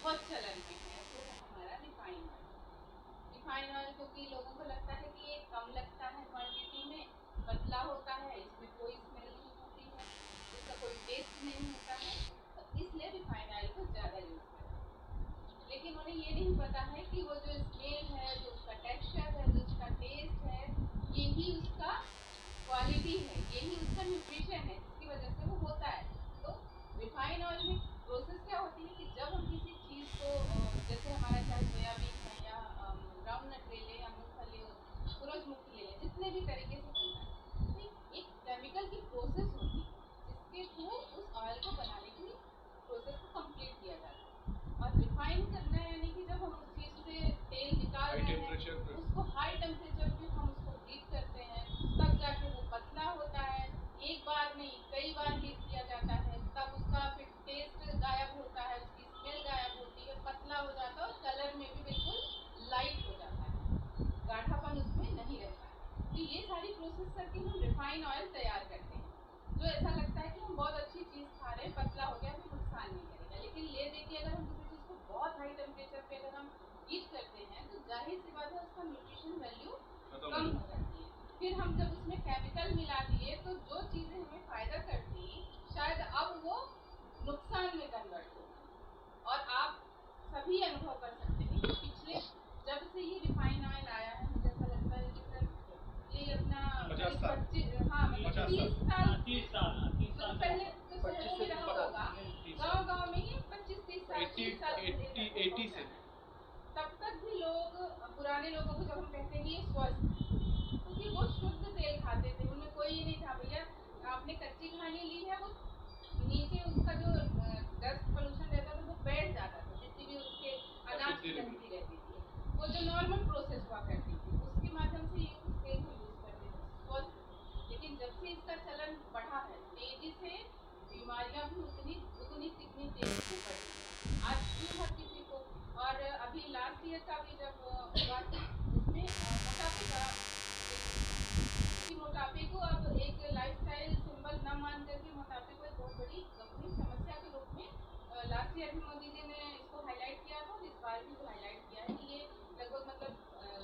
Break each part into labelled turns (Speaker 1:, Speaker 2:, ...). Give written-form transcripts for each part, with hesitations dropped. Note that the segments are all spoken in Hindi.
Speaker 1: बहुत चलन में है वो हमारा रिफाइंड ऑयल। रिफाइंड ऑयल क्योंकि लोगों को लगता है कि ये कम लगता है क्वांटिटी में, पतला होता है, इसमें कोई स्मेल नहीं होती है, इसका कोई टेस्ट नहीं होता है, तो इसलिए रिफाइंड ऑयल को ज़्यादा यूज़ करते हैं। लेकिन उन्हें ये नहीं पता है कि वो जो स्मेल है, जो उसका टेक्सचर है, जो उसका टेस्ट है, यही उसका क्वालिटी है, यही उसका न्यूट्रिशन है जिसकी वजह से वो होता है। तो रिफाइंड ऑयल में प्रोसेस क्या होती है कि जब हम किसी चीज़ को जैसे हमारा चाहे सोयाबीन है या ग्राउंड नट ले लें या मूँगफली सूरजमुखी ले लें, जितने भी तरीके से बनता है, तो एक केमिकल की प्रोसेस होती है जिसके थ्रू उस ऑयल को बनाने की प्रोसेस को कंप्लीट किया जाता है। और रिफाइन करना है यानी कि जब हम उस चीज़ से तेल निकाल रहे हैं, उसको हाई टेम्परेचर पे हम उसको हीट करते हैं, तब जाके वो पतला होता है। एक बार नहीं, कई बार हीट किया जाता है, तब उसका फिर टेस्ट गायब होता है, उसकी स्मेल गायब होती है, पतला हो जाता है और कलर में भी बिल्कुल लाइट हो जाता है, गाढ़ापन उसमें नहीं रहता है। तो ये सारी प्रोसेस करके हम रिफाइन ऑयल तैयार करते हैं, जो ऐसा लगता है कि हम बहुत अच्छी चीज़ खा रहे हैं, पतला हो गया तो नुकसान नहीं करेगा। लेकिन ले देखिए, अगर हम किसी चीज़ को बहुत हाई टेम्परेचर पे अगर हम हीट करते हैं तो जाहिर सी बात है उसका न्यूट्रिशन वैल्यू कम हो जाती है। फिर हम जब उसमें केमिकल मिला दिए तो जो चीज़ें हमें फ़ायदा करती शायद अब वो नुकसान में कन्वर्ट हो। और आप सभी अनुभव कर सकते हैं कि पिछले जब से ये रिफाइन ऑयल आया है, मुझे ऐसा लगता है कि सर ये अपना
Speaker 2: 50 साल,
Speaker 1: 25 हाँ मतलब 30 साल मतलब पहले तो शहरों में रहा होगा, गांव में ये 25-30 साल 30 साल
Speaker 2: 80 से
Speaker 1: तब तक भी लोग पुराने लोगों को जब हम कहते हैं कि ये स्वस्थ, क्योंकि वो शुद्ध तेल खाते थे, उनमें कोई ये नहीं था भैया आपने कच्ची खानी ली है, वो नीचे उसका जो डस्ट पोल्यूशन रहता था वो बैठ जाता था, जितनी भी उसके अनाज की लगती रहती थी, वो जो नॉर्मल प्रोसेस हुआ करती थी उसके माध्यम से ये उस तेल को यूज़ करते थे स्वस्थ। लेकिन जब से इसका चलन बढ़ा है तेजी से, बीमारियां भी उतनी कितनी तेजी से बढ़ी आज भी हर किसी को। और अभी लास्ट ईयर का भी जब हुआ था उसमें मोटापे का, कि मोटापे को अब एक लाइफस्टाइल सिंबल न मान करके मोटापे को एक बहुत बड़ी गंभीर समस्या के रूप में लास्ट ईयर भी मोदी जी ने इसको हाईलाइट किया था और इस बार भी हाईलाइट किया है कि ये लगभग मतलब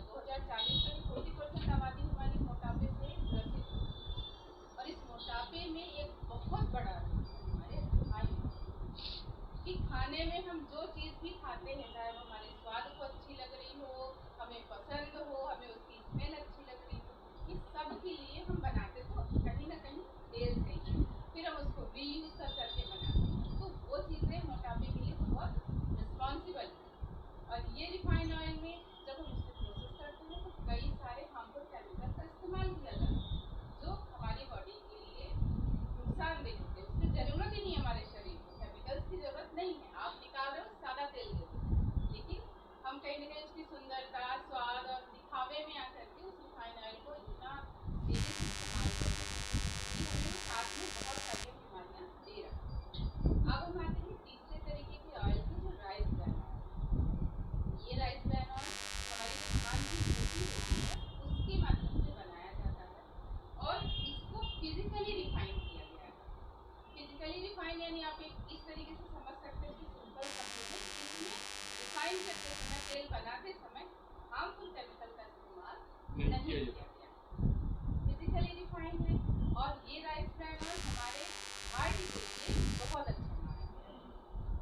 Speaker 1: 2040 तक 40% आबादी हमारी मोटापे से ग्रसित होगी। और इस मोटापे में एक बहुत बड़ा रोल है हमारे रिफाइंड कि खाने में हम जो चीज़ भी खाते हैं, चाहे वो हमारे स्वाद को अच्छी लग रही हो, हमें पसंद हो, हमें उसकी स्मेल अच्छी लग रही हो, इस सब के लिए हम बनाते तो कहीं ना कहीं तेल से ही, फिर हम उसको रीयूज करके बनाते हैं, तो वो चीज़ें मोटापे के लिए बहुत रिस्पॉन्सिबल है। और ये रिफाइंड ऑयल में जब हम उसको प्रोसेस करते हैं तो कई सारे हार्मफुल केमिकल का इस्तेमाल किया जाता है जो हमारी बॉडी के लिए नुकसानदेह होते हैं। उसकी ज़रूरत ही नहीं है, हमारे शरीर को केमिकल्स की ज़रूरत नहीं है। आप निकाल रहे हो सादा तेल दे दो, लेकिन हम कहीं ना कहीं उसकी सुंदरता, स्वाद और दिखावे में आकर के उस रिफाइंड ऑयल को इतना तेजी से इस्तेमाल करते हैं कि हमें वो साथ में बहुत सारी बीमारियाँ दे रहा है। अब हम आते हैं तीसरे तरीके के ऑयल की, जो राइस ब्रान ऑयल। ये राइस ब्रान ऑयल हमारी जो धान की खेती होती है उसके माध्यम से बनाया जाता है और इसको फिजिकली रिफाइन किया गया है। फिजिकली रिफाइन यानी आप एक इस तरीके से समझ सकते हैं कि सिंपल शब्दों में इसमें रिफाइन करते समय, तेल बनाते समय हार्मफुल केमिकल का इस्तेमाल नहीं किया गया, फिजिकली रिफाइन है। और ये राइस ब्रान ऑयल हमारे हार्ट के लिए बहुत अच्छा माना गया है,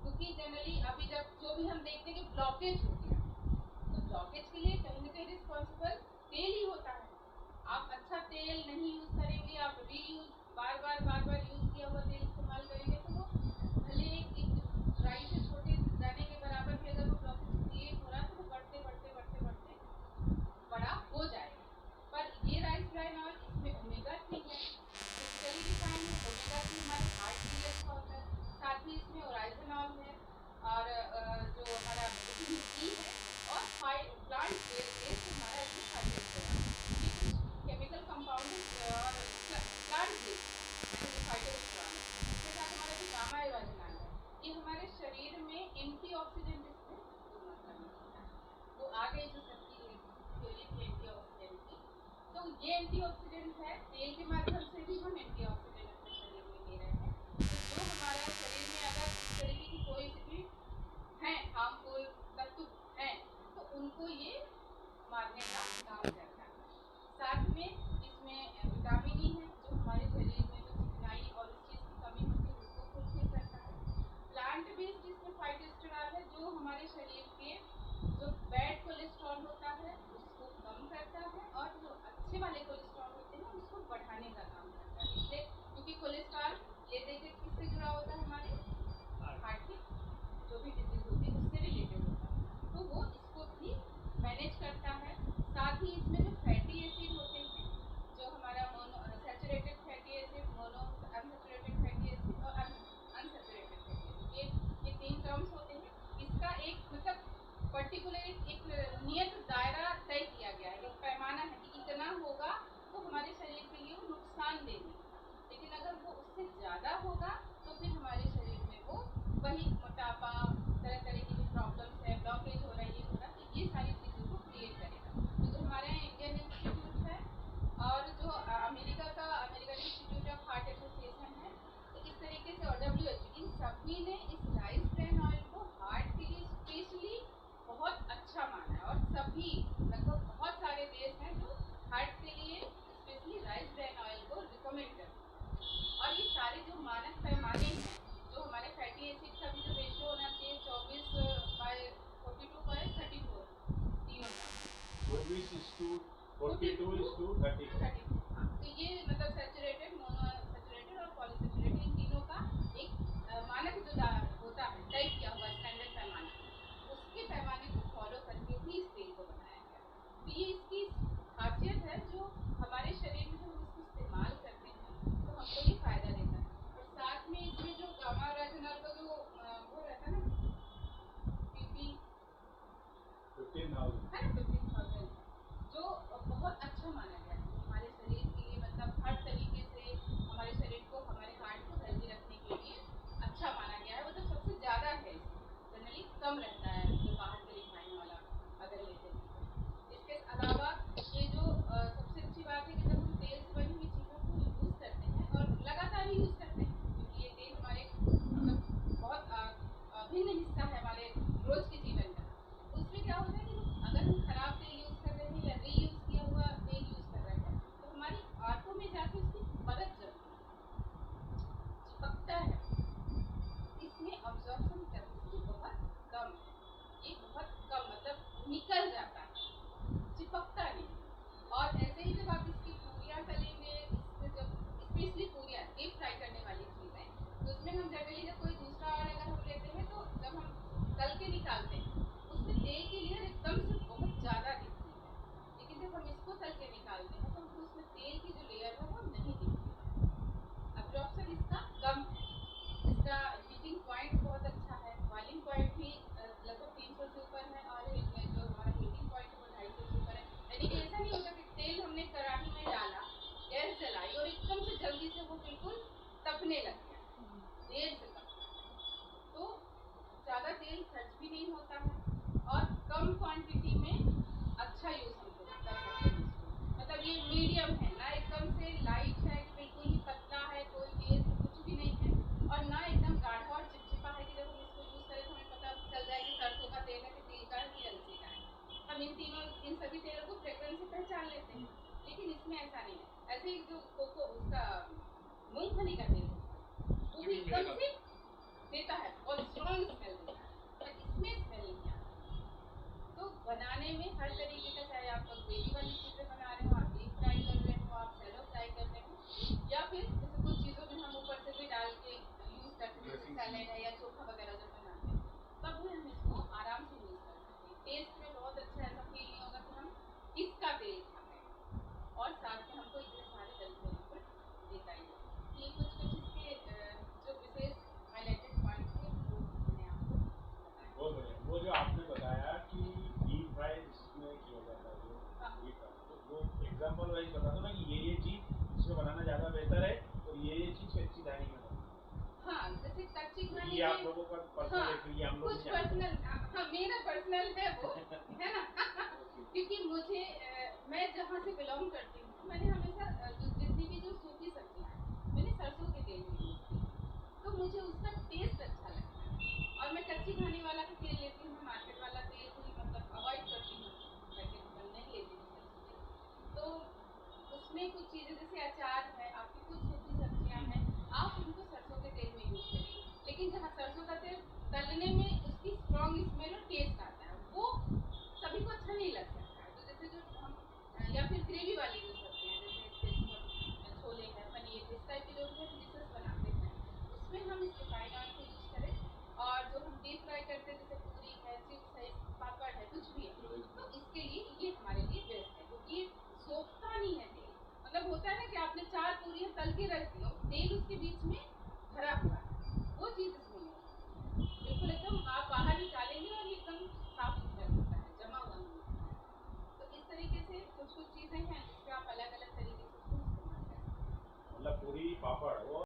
Speaker 1: क्योंकि जनरली अभी जब जो भी हम देखते हैं कि ब्लॉकेज हो गया, तो ब्लॉकेज के लिए कहीं ना कहीं रिस्पॉन्सिबल तेल ही होता है। आप अच्छा तेल नहीं यूज़ करेंगे, आप रीयूज बार बार यूज़ किया हुआ तेल इस्तेमाल करेंगे तो वो भले एक राई से छोटे दाने के बराबर भी अगर वो ब्लॉकेज क्रिएट हो रहा है तो वो बढ़ते बड़ा हो जाएगा। पर ये राइस ब्रान ऑयल इसमें ओमेगा 3 है, फिजिकली साथ ही इसमें जो फैटी एसिड होते हैं, जो हमारा mono saturated fatty acid, mono unsaturated fatty acid और अनसैचुरेटेड फैटी एसिड, ये 3 टर्म्स होते हैं। इसका एक मतलब पर्टिकुलर एक नियत दायरा तय किया गया है, एक पैमाना है कि इतना होगा तो हमारे शरीर के लिए वो नुकसान देगी, लेकिन अगर वो उससे ज़्यादा होगा तो फिर हमारे शरीर में वो वही मोटापा, तरह तरह की जो प्रॉब्लम्स है, ब्लॉकेज हो रही है, तो ये सारी चीज़ों को क्रिएट करेगा। तो जो हमारे यहाँ इंडियन इंस्टीट्यूट है और जो American institute of heart association है, तो इस तरीके से और WHO, इन सभी ने इस राइस ब्रान ऑयल को हार्ट के लिए स्पेशली बहुत अच्छा माना है। और सभी लगभग बहुत सारे देश हैं जो हार्ट के लिए स्पेशली राइस ब्रान ऑयल को रिकमेंड करते हैं। और ये सारे जो मानक पैमाने हैं, जो हमारे फैटी एसिड का भी जो रेशियो होना चाहिए 24/42/34 तीनों का,
Speaker 2: 24:42:32.
Speaker 1: हाँ, तो ये मतलब सैचुरेटेड, मोनोअनसैचुरेटेड और पॉलीसैचुरेटेड, इन तीनों का एक मानक जो होता है, तय किया हुआ स्टैंडर्ड पैमाना, उसके पैमाने को फॉलो करके ही इस तेल को बनाया गया। तो ये इसकी खासियत है जो हमारे शरीर में जब हम इसको इस्तेमाल करते हैं तो हमको ये फ़ायदा देता है। और साथ में इसमें जो गामा राजनल का जो वो रहता है ना, PP
Speaker 2: 15,000
Speaker 1: है ना, 15,000, जो बहुत अच्छा माना गया है हमारे शरीर के लिए, मतलब हर तरीके से हमारे शरीर को, हमारे हार्ट को हेल्दी रखने के लिए अच्छा माना गया है। मतलब सबसे ज़्यादा है, जनरली कम रहता है जो बाहर के रिफाइन वाला अगर लेते हैं। इसके अलावा ये जो सबसे अच्छी बात है कि जब हम तेल से बनी हुई चीज़ों को यूज़ करते हैं और लगातार ही यूज़ करते हैं, क्योंकि ये तेल हमारे मतलब बहुत अभिन्न हिस्सा है हमारे रोज़ के जीवन का, तो उसमें क्या होता है कि अगर हम खराब तेल यूज़ कर रहे हैं या रीयूज़ किया हुआ तेल यूज़ कर रहे हैं तो हमारी आंतों में जाके उसकी परत जमती है, चिपकता है, इसमें अब्जॉर्प्शन कैपेसिटी बहुत कम है, ये बहुत कम मतलब निकल जाता है, चिपकता नहीं। और ऐसे ही जब आप इसकी पूरियाँ तलेंगे, इससे जब स्पेशली पूरियाँ डीप फ्राई करने वाली चीज़ है, तो उसमें हम जनरली जब कोई दूसरा ऑयल अगर हम लेते हैं तो जब हम तल के निकालते हैं उसमें तेल की लेयर एकदम से बहुत ज़्यादा दिखती है, लेकिन जब हम इसको तल के निकालते हैं तो हमको उसमें तेल की जो लेयर है वो नहीं दिखती है। अब्जॉर्प्शन इसका कम है, इसका हीटिंग पॉइंट बहुत अच्छा है, बॉइलिंग पॉइंट भी लगभग 300 से ऊपर है, और जो हमारा हीटिंग पॉइंट है वो 250 से ऊपर है। यानी कि ऐसा नहीं होता कि तेल हमने कढ़ाई में डाला, गैस जलाई और एकदम से जल्दी से वो बिल्कुल तपने लग गया, देर से तपता है, तो ज़्यादा तेल खर्च भी नहीं होता है और कम क्वांटिटी में अच्छा यूज़ हमको कर सकते हैं इसको। मतलब ये मीडियम है ना, एकदम से लाइट है कि बिल्कुल ही पतला है, कोई टेस्ट कुछ भी नहीं है, और ना एकदम गाढ़ा और चिपचिपा है कि जब हम इसको यूज़ करें तो हमें पता चल जाए कि सरसों का तेल है कि तिल का है कि अलसी का है। हम इन सभी तेलों को फ्रेग्रेंस से पहचान लेते हैं, लेकिन इसमें ऐसा नहीं है। ऐसे ही जो कोको उसका मूंगफली का तेल होता है वो भी एकदम से देता है, बहुत स्ट्रॉन्ग स्मेल देता है, पर इसमें स्मेल नहीं आता। तो बनाने में हर तरीके का, चाहे आप ग्रेवी वाली चीज़ें बना रहे हो, आप डीप फ्राई कर रहे हो, आप शैलो फ्राई कर रहे हो, या फिर जैसे कुछ चीज़ों में हम ऊपर से भी डाल के यूज़ करते हैं, जैसे सैलेड है या चोखा वगैरह जब बनाते हैं तब भी हम इसको आराम से यूज़ कर सकते हैं। टेस्ट में बहुत अच्छा, ऐसा फील नहीं होगा कि हम किसका तेल खा रहे हैं, और साथ में हमको इतने सारे हेल्थ बेनिफिट देता ही है। ये कुछ इसके जो विशेष हाईलाइटेड पॉइंट थे वो मैंने आपको बताया।
Speaker 2: बहुत बढ़िया। वो जो आपने बताया कि डीप फ्राई इसमें किया जाता है, जो डीप फ्राई, तो वो एग्जांपल वाइज बता दो ना कि ये चीज़ इसमें बनाना ज़्यादा बेहतर है और ये चीज़ कच्ची घानी में बनाना।
Speaker 1: हाँ, जैसे कच्ची घानी
Speaker 2: ये आप
Speaker 1: में,
Speaker 2: लोगों का पर्सनल
Speaker 1: हाँ,
Speaker 2: एक्सपीरियंस, हम लोग
Speaker 1: कुछ
Speaker 2: नहीं जानते।
Speaker 1: पर्सनल, हाँ मेरा पर्सनल है वो, है ना क्योंकि मुझे मैं जहाँ से बिलोंग करती हूँ, मैंने हमेशा जितनी भी जो सूखी सब्जियाँ हैं मैंने सरसों के तेल में यूज़ की, तो मुझे उसका टेस्ट अच्छा लगता है। और मैं कच्ची घानी वाला भी तेल लेती हूँ, मैं मार्केट वाला तेल भी मतलब अवॉइड करती हूँ, पैकेट में नहीं लेती हूँ सब्जी तेल। तो उसमें कुछ चीज़ें जैसे अचार है, आपकी कुछ सूखी सब्जियाँ हैं, आप उनको सरसों के तेल में यूज़ करिए, लेकिन जहाँ सरसों का तेल तलने में उसकी स्ट्रॉन्ग स्मेल और टेस्ट आता है वो सभी को अच्छा नहीं लग सकता है। तो जैसे जो हम या फिर ग्रेवी वाली जो सब्जियाँ जैसे स्पेशली छोले
Speaker 2: पूरी पापड़ वो